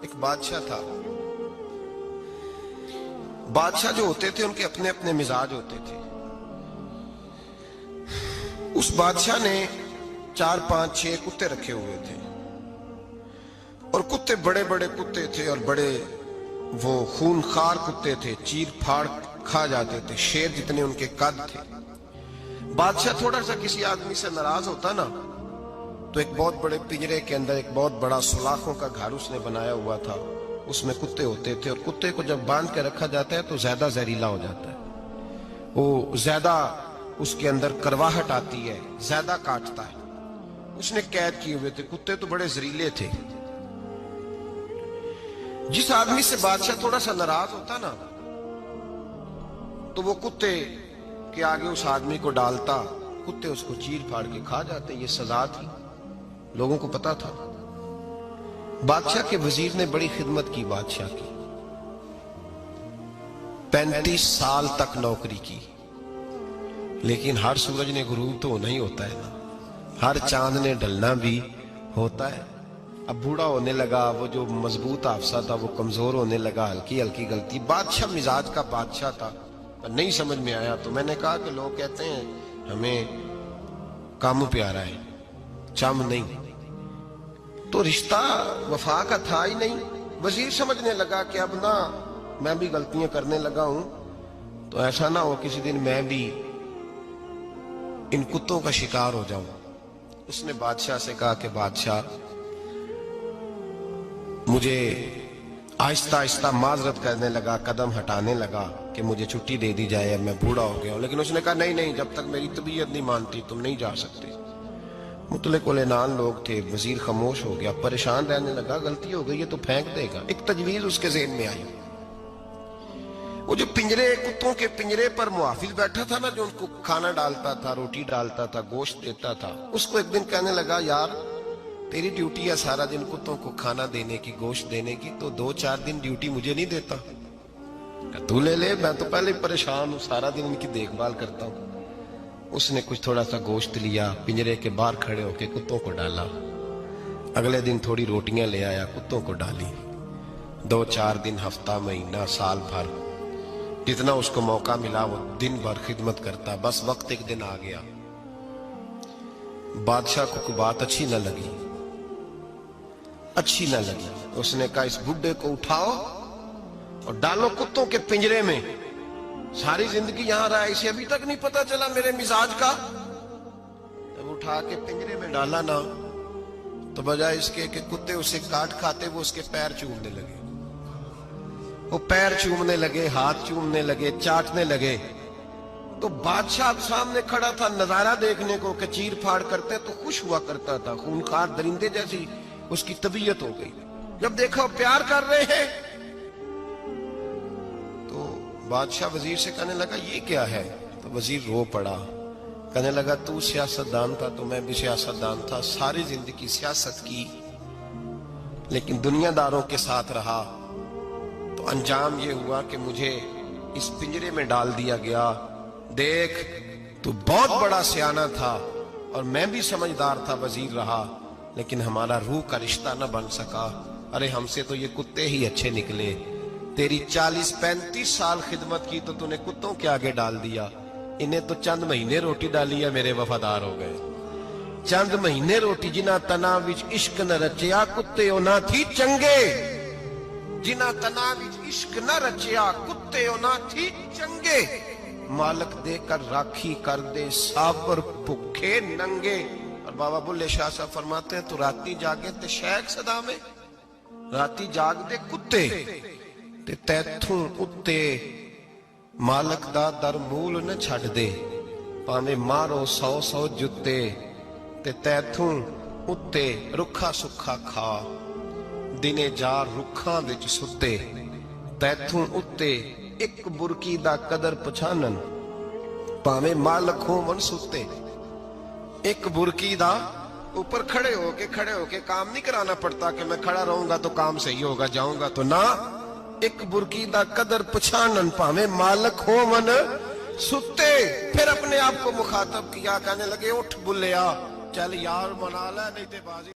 ایک بادشاہ تھا. بادشاہ جو ہوتے تھے ان کے اپنے اپنے مزاج ہوتے تھے. اس بادشاہ نے 4 5 6 کتے رکھے ہوئے تھے اور کتے بڑے بڑے کتے تھے اور بڑے وہ خونخوار کتے تھے, چیر پھاڑ کھا جاتے تھے, شیر جتنے ان کے قد تھے. بادشاہ تھوڑا سا کسی آدمی سے ناراض ہوتا نا تو ایک بہت بڑے پنجرے کے اندر ایک بہت بڑا سلاخوں کا گھر اس نے بنایا ہوا تھا. اس میں کتے ہوتے تھے اور کتے کو جب باندھ کے رکھا جاتا ہے تو زیادہ زہریلا ہو جاتا ہے, وہ زیادہ اس کے اندر کرواہٹ آتی ہے, زیادہ کاٹتا ہے. اس نے قید کیے ہوئے تھے. کتے تو بڑے زہریلے تھے. جس آدمی سے بادشاہ تھوڑا سا ناراض ہوتا نا تو وہ کتے کے آگے اس آدمی کو ڈالتا, کتے اس کو چیر پھاڑ کے کھا جاتے. یہ سزا تھی, لوگوں کو پتا تھا. بادشاہ کے وزیر نے بڑی خدمت کی بادشاہ کی, 35 سال تک نوکری کی. لیکن ہر سورج نے غروب تو ہونا ہی ہوتا ہے نا, ہر چاند نے ڈھلنا بھی ہوتا ہے. اب بوڑھا ہونے لگا, وہ جو مضبوط حافظہ تھا وہ کمزور ہونے لگا, ہلکی ہلکی غلطی. بادشاہ مزاج کا بادشاہ تھا, نہیں سمجھ میں آیا تو میں نے کہا کہ لوگ کہتے ہیں ہمیں کام پیارا ہے, چم نہیں. تو رشتہ وفا کا تھا ہی نہیں. وزیر سمجھنے لگا کہ اب نہ میں بھی غلطیاں کرنے لگا ہوں تو ایسا نہ ہو کسی دن میں بھی ان کتوں کا شکار ہو جاؤں. اس نے بادشاہ سے کہا کہ بادشاہ مجھے آہستہ آہستہ معذرت کرنے لگا, قدم ہٹانے لگا کہ مجھے چھٹی دے دی جائے, اب میں بوڑھا ہو گیا ہوں. لیکن اس نے کہا نہیں نہیں, جب تک میری طبیعت نہیں مانتی تم نہیں جا سکتے. مطلق العنان لوگ تھے. وزیر خاموش ہو گیا, پریشان رہنے لگا. غلطی ہو گئی ہے تو پھینک دے گا. ایک تجویز اس کے ذہن میں آئی. وہ جو پنجرے, کتوں کے پنجرے پر محافظ بیٹھا تھا نا, جو ان کو کھانا ڈالتا تھا, روٹی ڈالتا تھا, گوشت دیتا تھا, اس کو ایک دن کہنے لگا یار تیری ڈیوٹی ہے سارا دن کتوں کو کھانا دینے کی, گوشت دینے کی, تو 2 4 دن ڈیوٹی مجھے نہیں دیتا؟ تو لے لے, میں تو پہلے پریشان ہوں, سارا دن ان کی دیکھ بھال کرتا ہوں. اس نے کچھ تھوڑا سا گوشت لیا, پنجرے کے باہر کھڑے ہو کے کتوں کو ڈالا. اگلے دن تھوڑی روٹیاں لے آیا, کتوں کو ڈالی. 2 4 دن, ہفتہ, مہینہ, سال بھر, جتنا اس کو موقع ملا وہ دن بھر خدمت کرتا. بس وقت ایک دن آ گیا, بادشاہ کو کوئی بات اچھی نہ لگی. اس نے کہا اس بڈھے کو اٹھاؤ اور ڈالو کتوں کے پنجرے میں. ساری زندگی یہاں رہا, اسے ابھی تک نہیں پتا چلا میرے مزاج کا. جب اٹھا کے پنجرے میں ڈالا نا تو بجائے اس کے کہ کتے اسے کاٹ کھاتے, وہ اس کے پیر چومنے لگے. وہ پیر چومنے لگے, ہاتھ چومنے لگے, چاٹنے لگے. تو بادشاہ اب سامنے کھڑا تھا نظارہ دیکھنے کو کہ چیر پھاڑ کرتے تو خوش ہوا کرتا تھا, خونخوار درندے جیسی اس کی طبیعت ہو گئی. جب دیکھا پیار کر رہے ہیں تو بادشاہ وزیر سے کہنے لگا یہ کیا ہے؟ تو وزیر رو پڑا, کہنے لگا تو سیاستدان تھا تو میں بھی سیاستدان تھا, ساری زندگی سیاست کی لیکن دنیا داروں کے ساتھ رہا تو انجام یہ ہوا کہ مجھے اس پنجرے میں ڈال دیا گیا. دیکھ تو بہت بڑا سیانہ تھا اور میں بھی سمجھدار تھا, وزیر رہا, لیکن ہمارا روح کا رشتہ نہ بن سکا. ارے ہم سے تو یہ کتے ہی اچھے نکلے. تیری 40 35 سال خدمت کی تو تو نے کتوں کے آگے ڈال دیا. انہیں تو چند مہینے روٹی ڈالی ہے, میرے وفادار ہو گئے. چند مہینے روٹی, جنہ تنا وچ عشق نہ رچیا کتے او نہ تھی چنگے. جنہ تنا وچ عشق نہ رچیا کتے او نہ تھی چنگے. مالک دے کر راکھی کر دے سابر بھکھے ننگے. اور بابا بلے شاہ صاحب فرماتے ہیں تو راتی جاگے تے شیخ صدا میں, راتی جاگ دے کتے تے تیتھوں اتے مالک دا در مول نہ چھڑ دے. پاویں مارو 100 جتے تے تیتھوں اتے رکھا سکھا کھا. دنے جار رکھاں وچ ستے تیتھوں اتے ایک برکی دا قدر پچھانن. پاویں مالک ہون ستے, ایک برکی دا اوپر کھڑے ہو کے کام نہیں کرانا پڑتا کہ میں کھڑا رہوں گا تو کام صحیح ہوگا, جاؤں گا تو نہ. ایک برکی دا قدر پچھانن پاویں مالک ہون ستے. پھر اپنے آپ کو مخاطب کیا, کہنے لگے اٹھ بلیا, چل یار منا لے نہیں تے بازی.